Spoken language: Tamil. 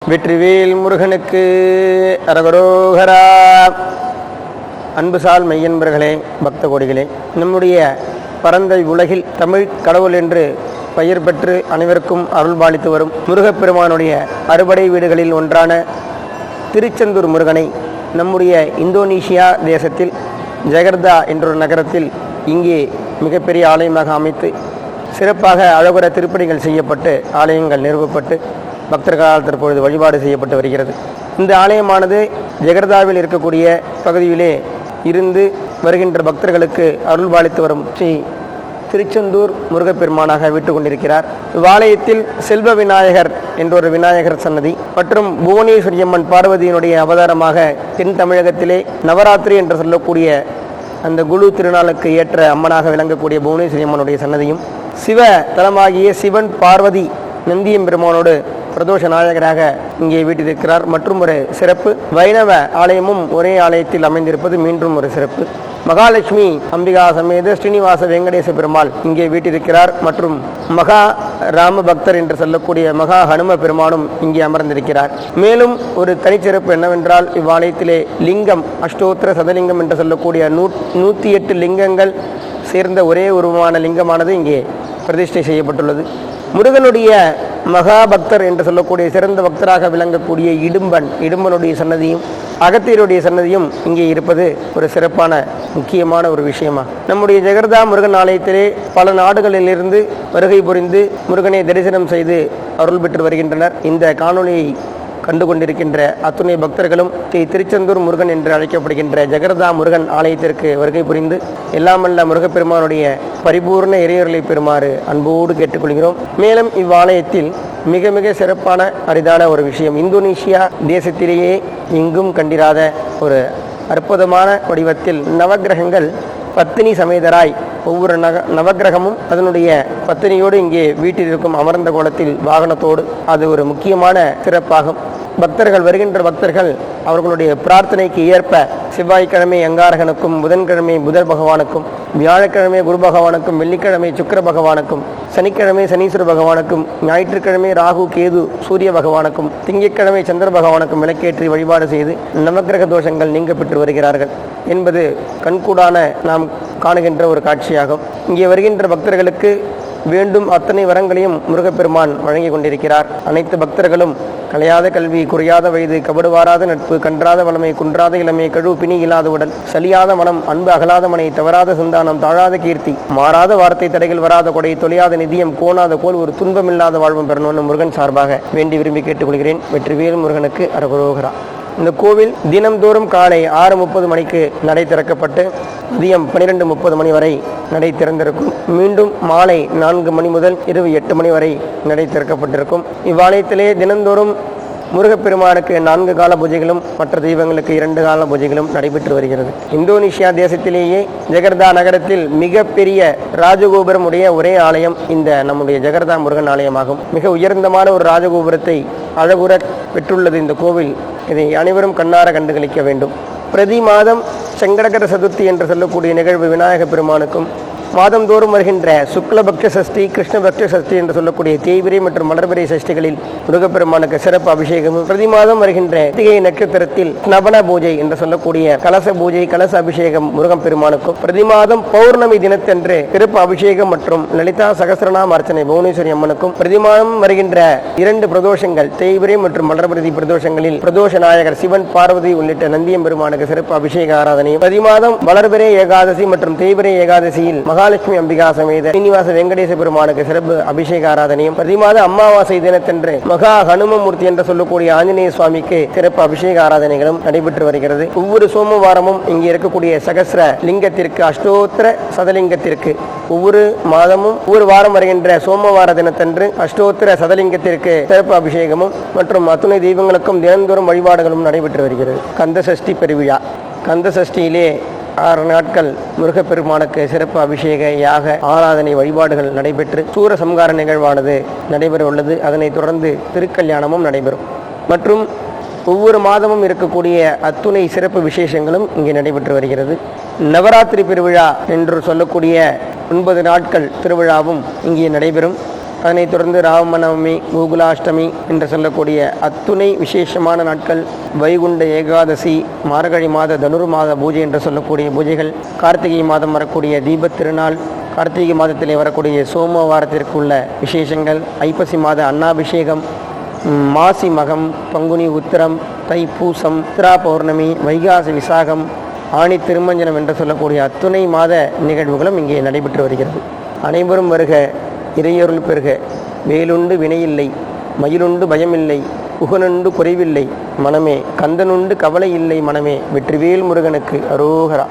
வெற்றிவேல் முருகனுக்கு அரகரோகரா. அன்புசால் மெய்யன்பர்களே, பக்த கோடிகளே, நம்முடைய பரந்த உலகில் தமிழ் கடவுள் என்று பெயர் பெற்று அனைவருக்கும் அருள்பாலித்து வரும் முருகப்பெருமானுடைய அறுபடை வீடுகளில் ஒன்றான திருச்செந்தூர் முருகனை நம்முடைய இந்தோனேஷியா தேசத்தில் ஜகர்தா என்றொரு நகரத்தில் இங்கே மிகப்பெரிய ஆலயமாக அமைத்து சிறப்பாக அழகுற திருப்பணிகள் செய்யப்பட்டு ஆலயங்கள் நிறுவப்பட்டு பக்தர்களால் தற்பொழுது வழிபாடு செய்யப்பட்டு வருகிறது. இந்த ஆலயமானது ஜகர்தாவில் இருக்கக்கூடிய பகுதியிலே இருந்து வருகின்ற பக்தர்களுக்கு அருள்பாலித்து வரும் ஸ்ரீ திருச்செந்தூர் முருகப்பெருமானாக விட்டு கொண்டிருக்கிறார். இவ்வாலயத்தில் செல்வ விநாயகர் என்றொரு விநாயகர் சன்னதி மற்றும் புவனேஸ்வரி அம்மன் பார்வதியினுடைய அவதாரமாக தென் தமிழகத்திலே நவராத்திரி என்று சொல்லக்கூடிய அந்த குழு திருநாளுக்கு ஏற்ற அம்மனாக விளங்கக்கூடிய புவனேஸ்வரி அம்மனுடைய சன்னதியும், சிவ தலமாகிய சிவன் பார்வதி நந்தியம் பெருமானோடு பிரதோஷ நாயகராக இங்கே வீட்டிருக்கிறார். மற்றும் ஒரு சிறப்பு, வைணவ ஆலயமும் ஒரே ஆலயத்தில் அமைந்திருப்பது மீண்டும் ஒரு சிறப்பு. மகாலட்சுமி அம்பிகா சமேத ஸ்ரீனிவாச வெங்கடேச பெருமாள் இங்கே வீட்டிருக்கிறார். மற்றும் மகா ராம பக்தர் என்று சொல்லக்கூடிய மகா ஹனும பெருமானும் இங்கே அமர்ந்திருக்கிறார். மேலும் ஒரு தனிச்சிறப்பு என்னவென்றால், இவ்வாலயத்திலே லிங்கம் அஷ்டோத்திர சதலிங்கம் என்று சொல்லக்கூடிய 108 லிங்கங்கள் சேர்ந்த ஒரே உருவமான லிங்கமானது இங்கே பிரதிஷ்டை செய்யப்பட்டுள்ளது. முருகனுடைய மகாபக்தர் என்று சொல்லக்கூடிய சிறந்த பக்தராக விளங்கக்கூடிய இடும்பனுடைய சன்னதியும் அகத்தியருடைய சன்னதியும் இங்கே இருப்பது ஒரு சிறப்பான முக்கியமான ஒரு விஷயமா. நம்முடைய ஜெகர்தா முருகன் ஆலயத்திலே பல நாடுகளிலிருந்து வருகை புரிந்து முருகனை தரிசனம் செய்து அருள் பெற்று வருகின்றனர். இந்த காணொலியை கண்டு கொண்டிருக்கின்ற அத்துணை பக்தர்களும் ஸ்ரீ திருச்செந்தூர் முருகன் என்று அழைக்கப்படுகின்ற ஜெகர்தா முருகன் ஆலயத்திற்கு வருகை புரிந்து எல்லாமல்ல முருகப்பெருமானுடைய பரிபூர்ண இறையொருளை பெறுமாறு அன்போடு கேட்டுக்கொள்கிறோம். மேலும் இவ்வாலயத்தில் மிக மிக சிறப்பான அரிதான ஒரு விஷயம், இந்தோனேஷியா தேசத்திலேயே எங்கும் கண்டிராத ஒரு அற்புதமான வடிவத்தில் நவக்கிரகங்கள் பத்தினி சமேதராய் ஒவ்வொரு நவக்கிரகமும் அதனுடைய பத்தினியோடு இங்கே வீட்டில் இருக்கும் அமர்ந்த கோலத்தில் வாகனத்தோடு, அது ஒரு முக்கியமான சிறப்பாகும். பக்தர்கள் வருகின்ற பக்தர்கள் அவர்களுடைய பிரார்த்தனைக்கு ஏற்ப செவ்வாய்க்கிழமை அங்காரகனுக்கும், புதன்கிழமை புதர் பகவானுக்கும், வியாழக்கிழமை குரு பகவானுக்கும், வெள்ளிக்கிழமை சுக்கிர பகவானுக்கும், சனிக்கிழமை சனீஸ்வர பகவானுக்கும், ஞாயிற்றுக்கிழமை ராகு கேது சூரிய பகவானுக்கும், திங்கட்கிழமை சந்திர பகவானுக்கும் விளக்கேற்றி வழிபாடு செய்து நவக்கிரக தோஷங்கள் நீங்க பெற்று வருகிறார்கள் என்பது கண்கூடான நாம் காணுகின்ற ஒரு காட்சியாகும். இங்கே வருகின்ற பக்தர்களுக்கு வேண்டும் அத்தனை வரங்களையும் முருகப்பெருமான் வழங்கி கொண்டிருக்கிறார். அனைத்து பக்தர்களும் கலையாத கல்வி, குறையாத வயது, கபடுவாராத நட்பு, கன்றாத வளமை, குன்றாத இளமை, கழு பிணி இல்லாத உடல், சலியாத மனம், அன்பு அகலாத மனை, தவறாத சிந்தானம், தாழாத கீர்த்தி, மாறாத வார்த்தை, தடைகள் வராத கொடை, தொலையாத நிதியம், கோணாத கோல், ஒரு துன்பமில்லாத வாழ்வும் பெறணும்னு முருகன் சார்பாக வேண்டி விரும்பி கேட்டுக்கொள்கிறேன். வெற்றிவேல் முருகனுக்கு அரகரோகரா. இந்த கோவில் தினம்தோறும் காலை 6:30 மணிக்கு நடை திறக்கப்பட்டு மதியம் 12:30 மணி வரை நடை திறந்திருக்கும். மீண்டும் மாலை 4 மணி முதல் இரவு 8 மணி வரை நடை திறக்கப்பட்டிருக்கும். இவ்வாலயத்திலே தினந்தோறும் முருகப்பெருமானுக்கு 4 கால பூஜைகளும் மற்ற தெய்வங்களுக்கு 2 கால பூஜைகளும் நடைபெற்று வருகிறது. இந்தோனேஷியா தேசத்திலேயே ஜெகர்தா நகரத்தில் மிகப்பெரிய ராஜகோபுரம் உடைய ஒரே ஆலயம் இந்த நம்முடைய ஜெகர்தா முருகன் ஆலயமாகும். மிக உயர்ந்தமான ஒரு ராஜகோபுரத்தை அழகுற பெற்றுள்ளது இந்த கோவில். இதை அனைவரும் கண்ணார கண்டுகளிக்க வேண்டும். பிரதி மாதம் சங்கடகர சதுர்த்தி என்று சொல்லக்கூடிய நிகழ்வு விநாயக பெருமானுக்கும், மாதந்தோறும் வருகின்ற சுக்லபக்ஷ சஷ்டி, கிருஷ்ணபக்ஷ சஷ்டி என்று சொல்லக்கூடிய தேய்பிரை மற்றும் மலர்பிரை சஷ்டிகளில் முருகப்பெருமானுக்கு சிறப்பு அபிஷேகமும், பிரதி மாதம் வருகின்ற கிருத்திகை நட்சத்திரத்தில் ஸ்நபன பூஜை என்று சொல்லக்கூடிய கலச பூஜை, கலச அபிஷேகம் முருகன் பெருமானுக்கும், பிரதி மாதம் பௌர்ணமி தினத்தன்று சிறப்பு அபிஷேகம் மற்றும் லலிதா சகஸ்ரநாம அர்ச்சனை புவனேஸ்வரி அம்மனுக்கும், பிரதி மாதம் வருகின்ற 2 பிரதோஷங்கள் தேய்பிரை மற்றும் மலர்பிரதி பிரதோஷங்களில் பிரதோஷ நாயகர் சிவன் பார்வதி உள்ளிட்ட நந்தியம் பெருமானுக்கு சிறப்பு அபிஷேக ஆராதனையும், பிரதி மாதம் வளர்பிரை ஏகாதசி மற்றும் தேய்பிரை ஏகாதசியில் மகாலட்சுமி அம்பிகா சமேத ஸ்ரீனிவாச வெங்கடேச பெருமானுக்கு சிறப்பு அபிஷேக ஆராதனையும், பிரதிமாத அமாவாசை தினத்தன்று மகா ஹனுமமூர்த்தி என்று சொல்லக்கூடிய ஆஞ்சநேய சுவாமிக்கு சிறப்பு அபிஷேக ஆராதனைகளும் நடைபெற்று வருகிறது. ஒவ்வொரு சோமவாரமும் இங்கே இருக்கக்கூடிய சகஸ்ர லிங்கத்திற்கு, அஷ்டோத்திர சதலிங்கத்திற்கு ஒவ்வொரு மாதமும் ஒவ்வொரு வாரம் வருகின்ற சோமவார தினத்தன்று அஷ்டோத்திர சதலிங்கத்திற்கு சிறப்பு அபிஷேகமும் மற்றும் அத்துணை தெய்வங்களுக்கும் தினந்தோறும் வழிபாடுகளும் நடைபெற்று வருகிறது. கந்த சஷ்டி பெருவிழா. கந்த சஷ்டியிலே 6 நாட்கள் முருகப்பெருமானுக்கு சிறப்பு அபிஷேக யாக ஆராதனை வழிபாடுகள் நடைபெற்று சூர சம்கார நிகழ்வானது நடைபெற உள்ளது. அதனைத் தொடர்ந்து திருக்கல்யாணமும் நடைபெறும். மற்றும் ஒவ்வொரு மாதமும் இருக்கக்கூடிய அத்துணை சிறப்பு விசேஷங்களும் இங்கே நடைபெற்று வருகிறது. நவராத்திரி பெருவிழா என்று சொல்லக்கூடிய 9 நாட்கள் திருவிழாவும் இங்கே நடைபெறும். அதனைத் தொடர்ந்து ராமநவமி, கோகுலாஷ்டமி என்று சொல்லக்கூடிய அத்துணை விசேஷமான நாட்கள், வைகுண்ட ஏகாதசி, மார்கழி மாத தனுர் மாத பூஜை என்று சொல்லக்கூடிய பூஜைகள், கார்த்திகை மாதம் வரக்கூடிய தீபத் திருநாள், கார்த்திகை மாதத்திலே வரக்கூடிய சோமவாரத்திற்குள்ள விசேஷங்கள், ஐப்பசி மாத அன்னாபிஷேகம், மாசி மகம், பங்குனி உத்திரம், தைப்பூசம், சித்ரா பௌர்ணமி, வைகாசி விசாகம், ஆணி திருமஞ்சனம் என்று சொல்லக்கூடிய அத்துணை மாத நிகழ்வுகளும் இங்கே நடைபெற்று வருகிறது. அனைவரும் வருக, இறையொருள் பெறுக. வேலுண்டு வினையில்லை, மயிலுண்டு பயமில்லை, புகனுண்டு குறைவில்லை மனமே, கந்தனுண்டு கவலை இல்லை மனமே, வெற்றிவேல் முருகனுக்கு அரோகரா.